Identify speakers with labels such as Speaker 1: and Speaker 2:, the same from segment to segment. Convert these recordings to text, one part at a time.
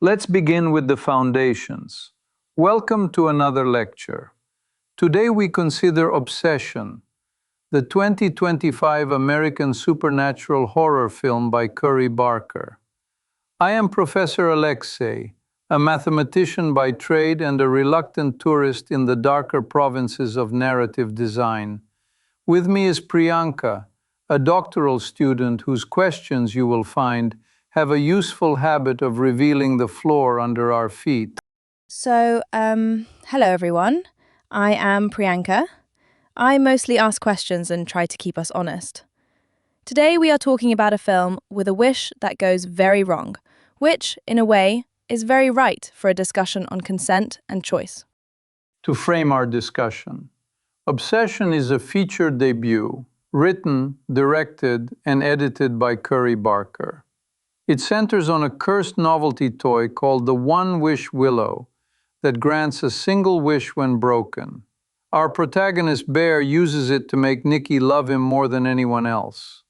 Speaker 1: Let's begin with the foundations. Welcome to another lecture. Today we consider Obsession, the 2025 American supernatural horror film by Curry Barker. I am Professor Alexei, a mathematician by trade and a reluctant tourist in the darker provinces of narrative design. With me is Priyanka, a doctoral student whose questions, you will find, have a useful habit of revealing the floor under our feet.
Speaker 2: Hello everyone. I am Priyanka. I mostly ask questions and try to keep us honest. Today we are talking about a film with a wish that goes very wrong, which, in a way, is very right for a discussion on consent and choice.
Speaker 1: To frame our discussion, Obsession is a feature debut, written, directed, and edited by Curry Barker. It centers on a cursed novelty toy called the One Wish Willow that grants a single wish when broken. Our protagonist Bear uses it to make Nikki love him more than anyone else.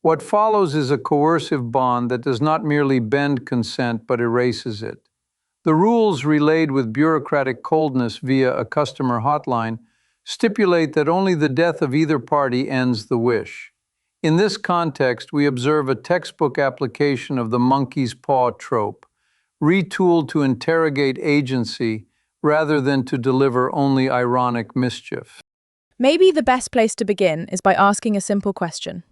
Speaker 1: What follows is a coercive bond that does not merely bend consent but erases it. The rules, relayed with bureaucratic coldness via a customer hotline, stipulate that only the death of either party ends the wish. In this context, we observe a textbook application of the monkey's paw trope, retooled to interrogate agency rather than to deliver only ironic mischief.
Speaker 2: Maybe the best place to begin is by asking a simple question.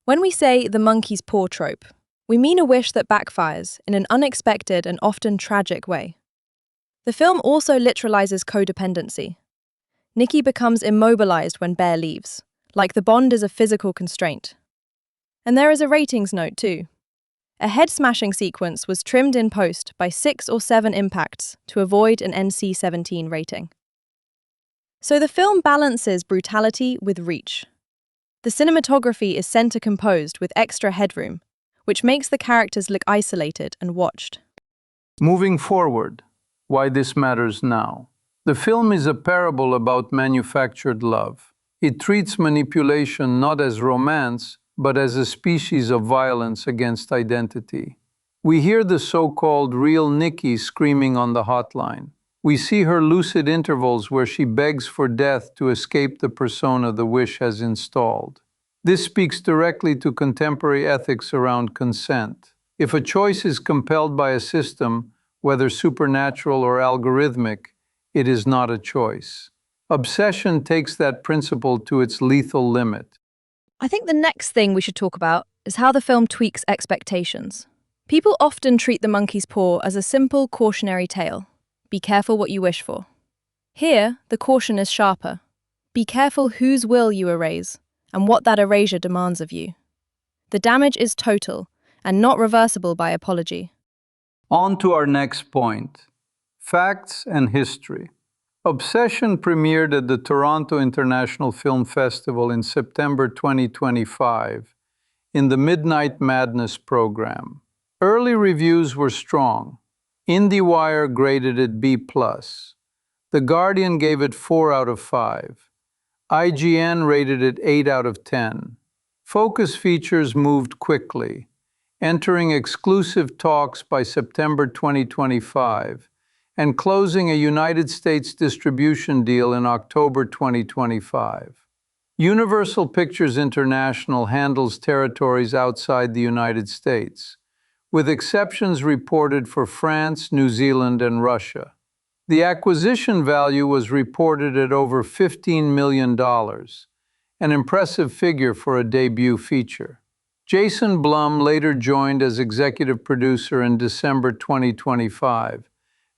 Speaker 2: When we say the monkey's paw trope, we mean a wish that backfires in an unexpected and often tragic way. The film also literalizes codependency. Nikki becomes immobilized when Bear leaves, like the bond is a physical constraint. And there is a ratings note too. A head-smashing sequence was trimmed in post by 6 or 7 impacts to avoid an NC-17 rating. So the film balances brutality with reach. The cinematography is center-composed with extra headroom, which makes the characters look isolated and watched.
Speaker 1: Moving forward, why this matters now. The film is a parable about manufactured love. It treats manipulation not as romance, but as a species of violence against identity. We hear the so-called real Nikki screaming on the hotline. We see her lucid intervals where she begs for death to escape the persona the wish has installed. This speaks directly to contemporary ethics around consent. If a choice is compelled by a system, whether supernatural or algorithmic, it is not a choice. Obsession takes that principle to its lethal limit.
Speaker 2: I think the next thing we should talk about is how the film tweaks expectations. People often treat The Monkey's Paw as a simple cautionary tale. Be careful what you wish for. Here, the caution is sharper. Be careful whose will you erase and what that erasure demands of you. The damage is total and not reversible by apology.
Speaker 1: On to our next point. Facts and history. Obsession premiered at the Toronto International Film Festival in September 2025 in the Midnight Madness program. Early reviews were strong. IndieWire graded it B+. The Guardian gave it 4 out of 5. IGN rated it 8 out of 10. Focus Features moved quickly, entering exclusive talks by September 2025 and closing a United States distribution deal in October 2025. Universal Pictures International handles territories outside the United States, with exceptions reported for France, New Zealand, and Russia. The acquisition value was reported at over $15 million, an impressive figure for a debut feature. Jason Blum later joined as executive producer in December 2025,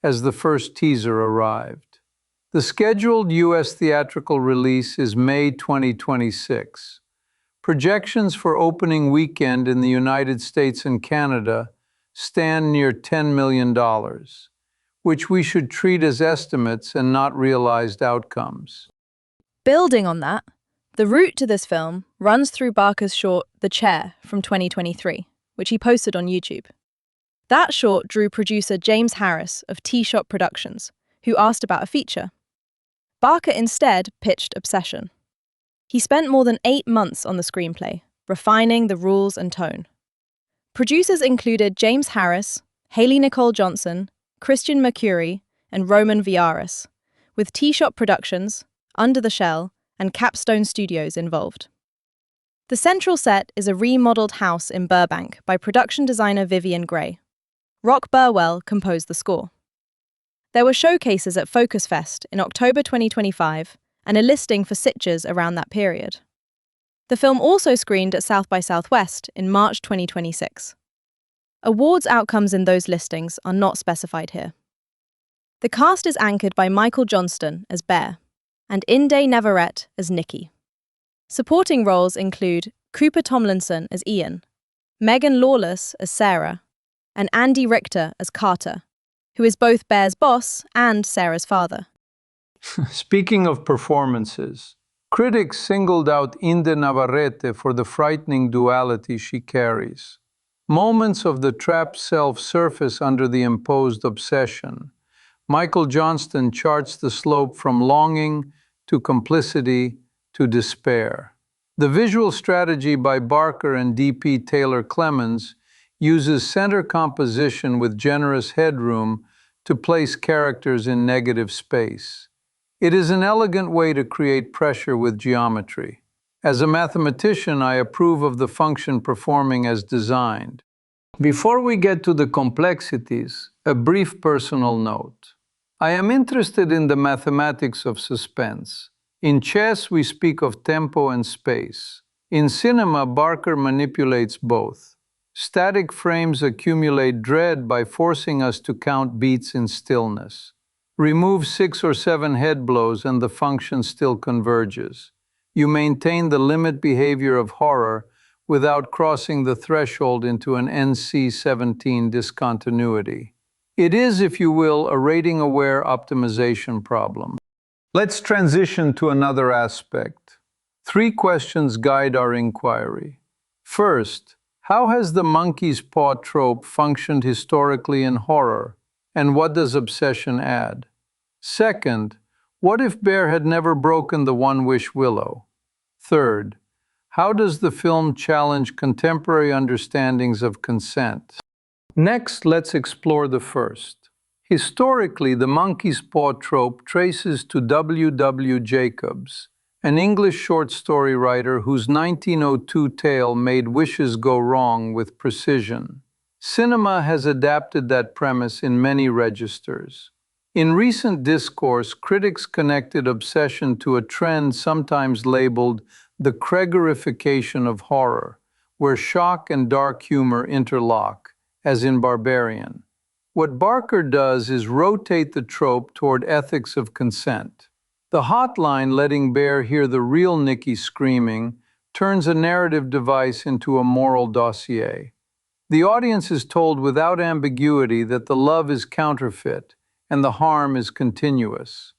Speaker 1: as the first teaser arrived. The scheduled U.S. theatrical release is May 2026. Projections for opening weekend in the United States and Canada stand near $10 million, which we should treat as estimates and not realized outcomes.
Speaker 2: Building on that, the route to this film runs through Barker's short The Chair from 2023, which he posted on YouTube. That short drew producer James Harris of T-Shop Productions, who asked about a feature. Barker instead pitched Obsession. He spent more than 8 months on the screenplay, refining the rules and tone. Producers included James Harris, Haley Nicole Johnson, Christian Mercuri, and Roman Viaris, with T-Shop Productions, Under the Shell, and Capstone Studios involved. The central set is a remodeled house in Burbank by production designer Vivian Gray. Rock Burwell composed the score. There were showcases at Focus Fest in October 2025 and a listing for sitges around that period. The film also screened at South by Southwest in March 2026. Awards outcomes in those listings are not specified here. The cast is anchored by Michael Johnston as Bear and Inde Navarrete as Nikki. Supporting roles include Cooper Tomlinson as Ian, Megan Lawless as Sarah, and Andy Richter as Carter, who is both Bear's boss and Sarah's father.
Speaker 1: Speaking of performances, critics singled out Inde Navarrete for the frightening duality she carries. Moments of the trapped self surface under the imposed obsession. Michael Johnston charts the slope from longing to complicity to despair. The visual strategy by Barker and D.P. Taylor Clemens uses center composition with generous headroom to place characters in negative space. It is an elegant way to create pressure with geometry. As a mathematician, I approve of the function performing as designed. Before we get to the complexities, a brief personal note. I am interested in the mathematics of suspense. In chess, we speak of tempo and space. In cinema, Barker manipulates both. Static frames accumulate dread by forcing us to count beats in stillness. Remove 6 or 7 head blows and the function still converges. You maintain the limit behavior of horror without crossing the threshold into an NC-17 discontinuity. It is, if you will, a rating-aware optimization problem. Let's transition to another aspect. 3 questions guide our inquiry. First, how has the monkey's paw trope functioned historically in horror, and what does obsession add? Second, what if Bear had never broken the one-wish willow? Third, how does the film challenge contemporary understandings of consent? Next, let's explore the first. Historically, the monkey's paw trope traces to W. W. Jacobs, an English short story writer whose 1902 tale made wishes go wrong with precision. Cinema has adapted that premise in many registers. In recent discourse, critics connected obsession to a trend sometimes labeled the Kregorification of horror, where shock and dark humor interlock, as in Barbarian. What Barker does is rotate the trope toward ethics of consent. The hotline letting Bear hear the real Nikki screaming turns a narrative device into a moral dossier. The audience is told without ambiguity that the love is counterfeit and the harm is continuous.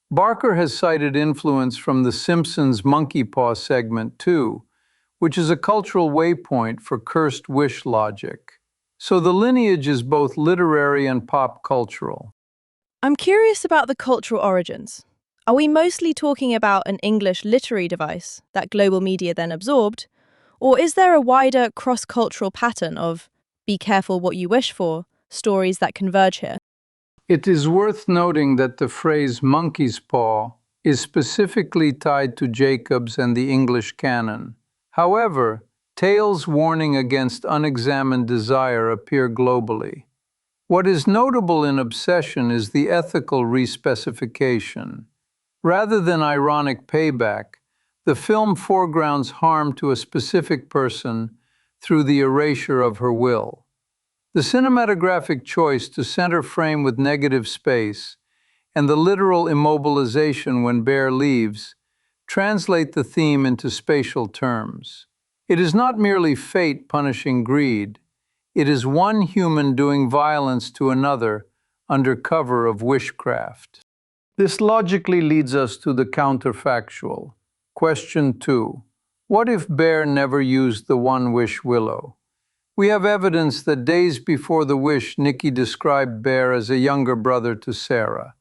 Speaker 1: Barker has cited influence from The Simpsons' Monkey Paw segment too, which is a cultural waypoint for cursed wish logic. So the lineage is both literary and pop cultural.
Speaker 2: I'm curious about the cultural origins. Are we mostly talking about an English literary device that global media then absorbed, or is there a wider cross-cultural pattern of "be careful what you wish for" stories that converge here?
Speaker 1: It is worth noting that the phrase monkey's paw is specifically tied to Jacobs and the English canon. However, tales warning against unexamined desire appear globally. What is notable in Obsession is the ethical respecification. Rather than ironic payback, the film foregrounds harm to a specific person through the erasure of her will. The cinematographic choice to center frame with negative space and the literal immobilization when Bear leaves translate the theme into spatial terms. It is not merely fate punishing greed. It is one human doing violence to another under cover of wishcraft. This logically leads us to the counterfactual. Question 2. What if Bear never used the one-wish willow? We have evidence that days before the wish, Nikki described Bear as a younger brother to Sarah.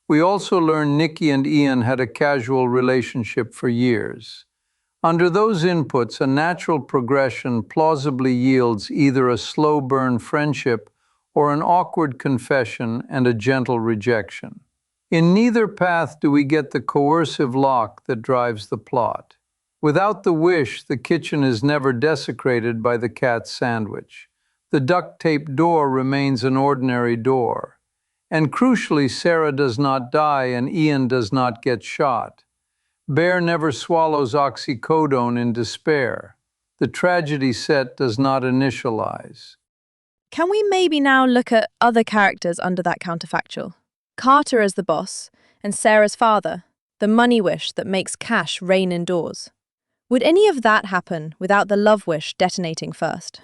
Speaker 1: We also learn Nikki and Ian had a casual relationship for years. Under those inputs, a natural progression plausibly yields either a slow burn friendship or an awkward confession and a gentle rejection. In neither path do we get the coercive lock that drives the plot. Without the wish, the kitchen is never desecrated by the cat's sandwich. The duct-taped door remains an ordinary door. And crucially, Sarah does not die and Ian does not get shot. Bear never swallows oxycodone in despair. The tragedy set does not initialize.
Speaker 2: Can we maybe now look at other characters under that counterfactual? Carter as the boss, and Sarah's father, the money wish that makes cash rain indoors. Would any of that happen without the love wish detonating first?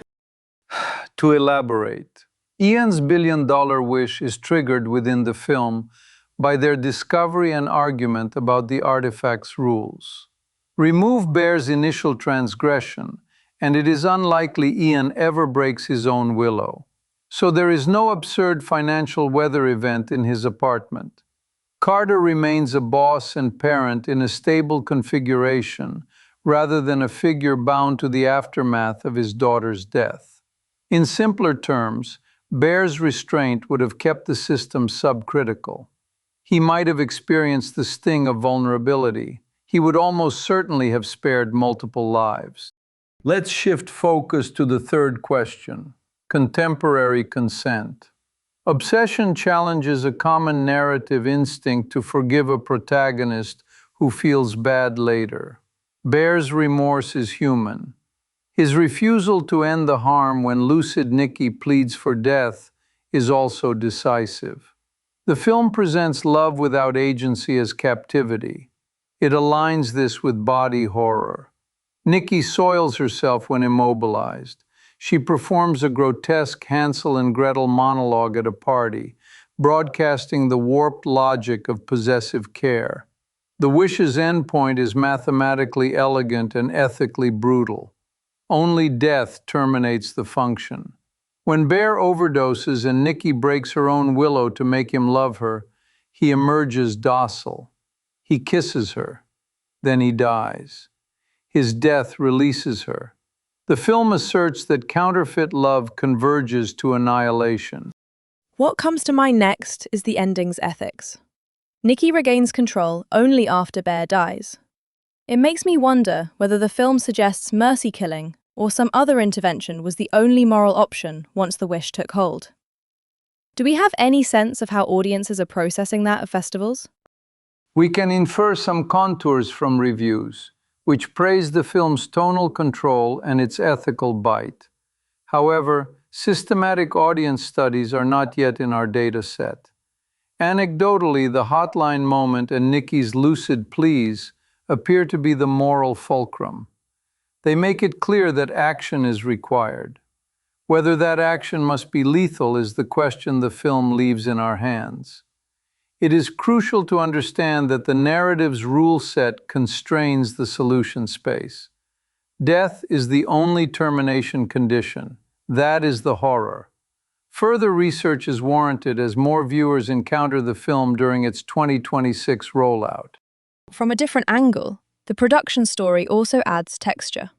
Speaker 1: To elaborate, Ian's billion-dollar wish is triggered within the film by their discovery and argument about the artifact's rules. Remove Bear's initial transgression, and it is unlikely Ian ever breaks his own willow. So there is no absurd financial weather event in his apartment. Carter remains a boss and parent in a stable configuration, rather than a figure bound to the aftermath of his daughter's death. In simpler terms, Bear's restraint would have kept the system subcritical. He might have experienced the sting of vulnerability. He would almost certainly have spared multiple lives. Let's shift focus to the third question: contemporary consent. Obsession challenges a common narrative instinct to forgive a protagonist who feels bad later. Bear's remorse is human. His refusal to end the harm when lucid Nikki pleads for death is also decisive. The film presents love without agency as captivity. It aligns this with body horror. Nikki soils herself when immobilized. She performs a grotesque Hansel and Gretel monologue at a party, broadcasting the warped logic of possessive care. The wish's endpoint is mathematically elegant and ethically brutal. Only death terminates the function. When Bear overdoses and Nikki breaks her own willow to make him love her, he emerges docile. He kisses her. Then he dies. His death releases her. The film asserts that counterfeit love converges to annihilation.
Speaker 2: What comes to mind next is the ending's ethics. Nikki regains control only after Bear dies. It makes me wonder whether the film suggests mercy killing or some other intervention was the only moral option once the wish took hold. Do we have any sense of how audiences are processing that at festivals?
Speaker 1: We can infer some contours from reviews, which praise the film's tonal control and its ethical bite. However, systematic audience studies are not yet in our data set. Anecdotally, the hotline moment and Nikki's lucid pleas appear to be the moral fulcrum. They make it clear that action is required. Whether that action must be lethal is the question the film leaves in our hands. It is crucial to understand that the narrative's rule set constrains the solution space. Death is the only termination condition. That is the horror. Further research is warranted as more viewers encounter the film during its 2026 rollout.
Speaker 2: From a different angle, the production story also adds texture.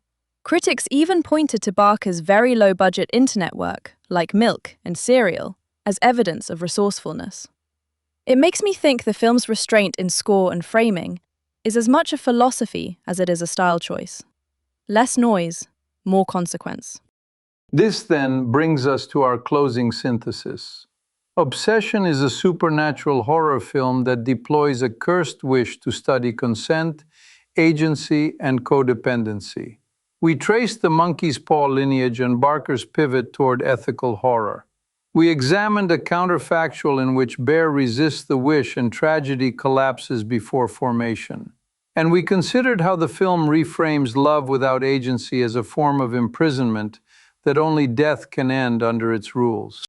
Speaker 2: Critics even pointed to Barker's very low-budget internet work, like Milk and Serial, as evidence of resourcefulness. It makes me think the film's restraint in score and framing is as much a philosophy as it is a style choice. Less noise, more consequence.
Speaker 1: This then brings us to our closing synthesis. Obsession is a supernatural horror film that deploys a cursed wish to study consent, agency, and codependency. We trace the monkey's paw lineage and Barker's pivot toward ethical horror. We examined a counterfactual in which Bear resists the wish and tragedy collapses before formation. And we considered how the film reframes love without agency as a form of imprisonment that only death can end under its rules.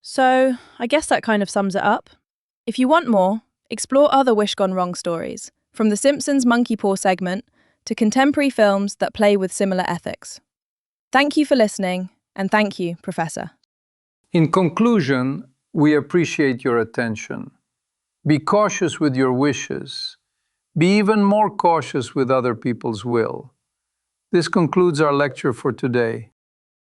Speaker 2: So, I guess that kind of sums it up. If you want more, explore other Wish Gone Wrong stories, from The Simpsons' Monkey Paw segment to contemporary films that play with similar ethics. Thank you for listening, and thank you, Professor.
Speaker 1: In conclusion, we appreciate your attention. Be cautious with your wishes. Be even more cautious with other people's will. This concludes our lecture for today.